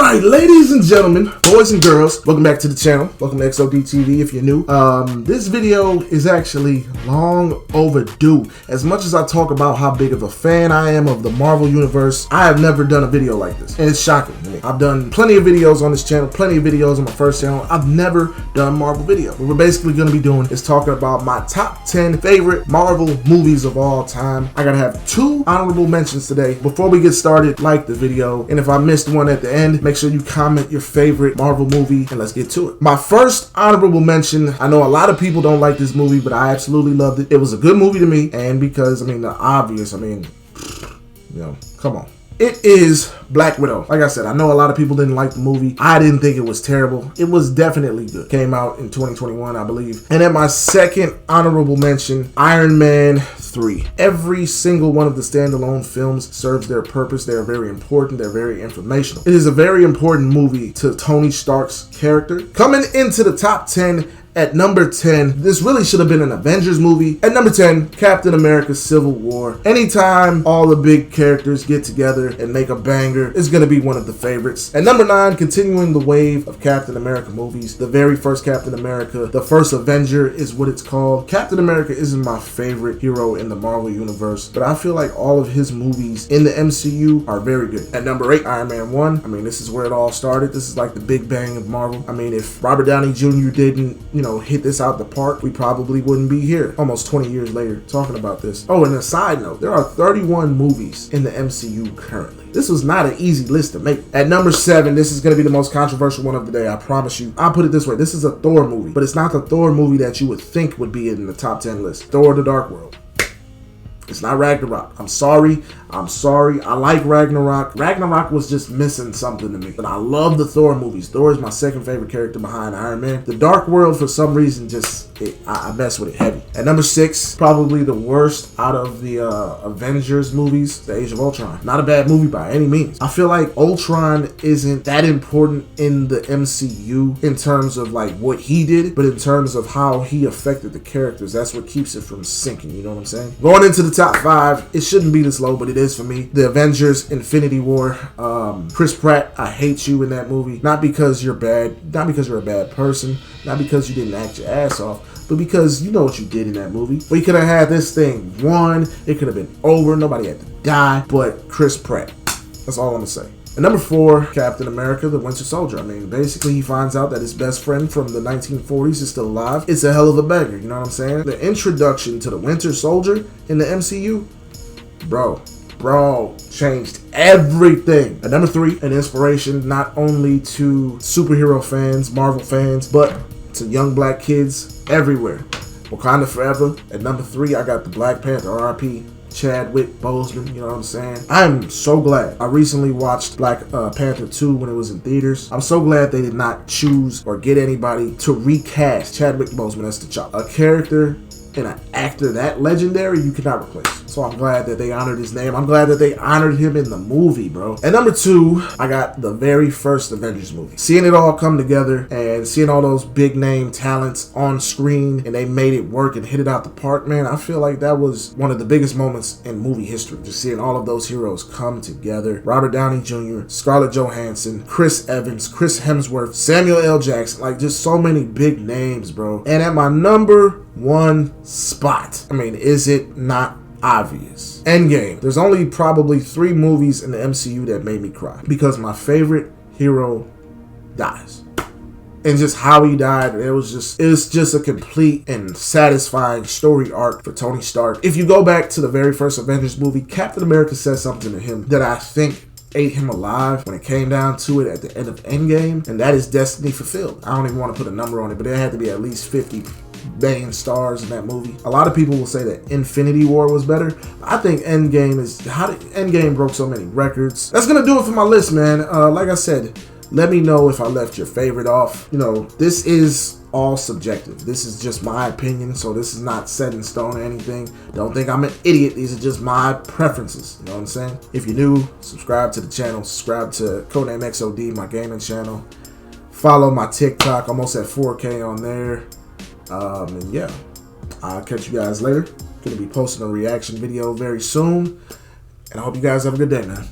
Alright, ladies and gentlemen, boys and girls, welcome back to the channel. Welcome to XODtv if you're new. This video is actually long overdue. As much as I talk about how big of a fan I am of the Marvel Universe, I have never done a video like this. And it's shocking to me. I've done plenty of videos on this channel, plenty of videos on my first channel. I've never done Marvel video. What we're basically going to be doing is talking about my top 10 favorite Marvel movies of all time. I gotta have 2 honorable mentions today. Before we get started, like the video. And if I missed one at the end, make sure you comment your favorite Marvel movie and let's get to it. My first honorable mention, I know a lot of people don't like this movie, but I absolutely loved it. It was a good movie to me, and because, the obvious, come on. It is Black Widow. Like I said, I know a lot of people didn't like the movie. I didn't think it was terrible. It was definitely good. Came out in 2021, I believe. And at my second honorable mention, Iron Man 3. Every single one of the standalone films serves their purpose. They're very important. They're very informational. It is a very important movie to Tony Stark's character. Coming into the top 10, at number 10, this really should have been an Avengers movie. At number 10, Captain America Civil War. Anytime all the big characters get together and make a banger, it's gonna be one of the favorites. At number 9, continuing the wave of Captain America movies, the very first Captain America, the first Avenger is what it's called. Captain America isn't my favorite hero in the Marvel Universe, but I feel like all of his movies in the MCU are very good. At number 8, Iron Man 1. This is where it all started. This is like the big bang of Marvel. If Robert Downey Jr. didn't, hit this out the park, we probably wouldn't be here almost 20 years later talking about this. Oh, and a side note, there are 31 movies in the MCU currently. This was not an easy list to make. At number 7, this is going to be the most controversial one of the day, I promise you. I'll put it this way, this is a Thor movie, but it's not the Thor movie that you would think would be in the top 10 list. Thor: The Dark World. It's not Ragnarok. I'm sorry. I like Ragnarok. Ragnarok was just missing something to me. But I love the Thor movies. Thor is my second favorite character behind Iron Man. The Dark World, for some reason, I mess with it heavy. At number 6, probably the worst out of the Avengers movies, The Age of Ultron. Not a bad movie by any means. I feel like Ultron isn't that important in the MCU in terms of what he did, but in terms of how he affected the characters. That's what keeps it from sinking, you know what I'm saying? Going into the top 5, it shouldn't be this low, but it is for me. The Avengers Infinity War. Chris Pratt, I hate you in that movie. Not because you're bad, not because you're a bad person, not because you didn't act your ass off, but because you know what you did in that movie. We could have had this thing won, it could have been over, nobody had to die, but Chris Pratt. That's all I'm gonna say. And number 4, Captain America, the Winter Soldier. Basically he finds out that his best friend from the 1940s is still alive. It's a hell of a banger, you know what I'm saying? The introduction to the Winter Soldier in the MCU, bro, changed everything. At number 3, an inspiration not only to superhero fans, Marvel fans, but to young black kids everywhere. Wakanda Forever. At number 3, I got the Black Panther, R.I.P. Chadwick Boseman, you know what I'm saying? I'm so glad. I recently watched Black Panther 2 when it was in theaters. I'm so glad they did not choose or get anybody to recast Chadwick Boseman as T'Challa. A character and an actor that legendary, you cannot replace. So I'm glad that they honored his name. I'm glad that they honored him in the movie, bro. At number 2, I got the very first Avengers movie. Seeing it all come together and seeing all those big name talents on screen and they made it work and hit it out the park, man, I feel like that was one of the biggest moments in movie history. Just seeing all of those heroes come together. Robert Downey Jr., Scarlett Johansson, Chris Evans, Chris Hemsworth, Samuel L. Jackson, just so many big names, bro. And at my number 1 spot, is it not obvious? Endgame. There's only probably 3 movies in the MCU that made me cry because my favorite hero dies. And just how he died, it's just a complete and satisfying story arc for Tony Stark. If you go back to the very first Avengers movie, Captain America said something to him that I think ate him alive when it came down to it at the end of Endgame, and that is destiny fulfilled. I don't even want to put a number on it, but there had to be at least 50 billion stars in that movie. A lot of people will say that Infinity War was better. I think Endgame broke so many records. That's gonna do it for my list, man. Like I said, let me know if I left your favorite off. This is all subjective. This is just my opinion, so this is not set in stone or anything. Don't think I'm an idiot. These are just my preferences. You know what I'm saying? If you're new, subscribe to the channel. Subscribe to CODENAMEXOD, my gaming channel. Follow my TikTok, almost at 4K on there. And yeah, I'll catch you guys later. Gonna be posting a reaction video very soon. And I hope you guys have a good day, man.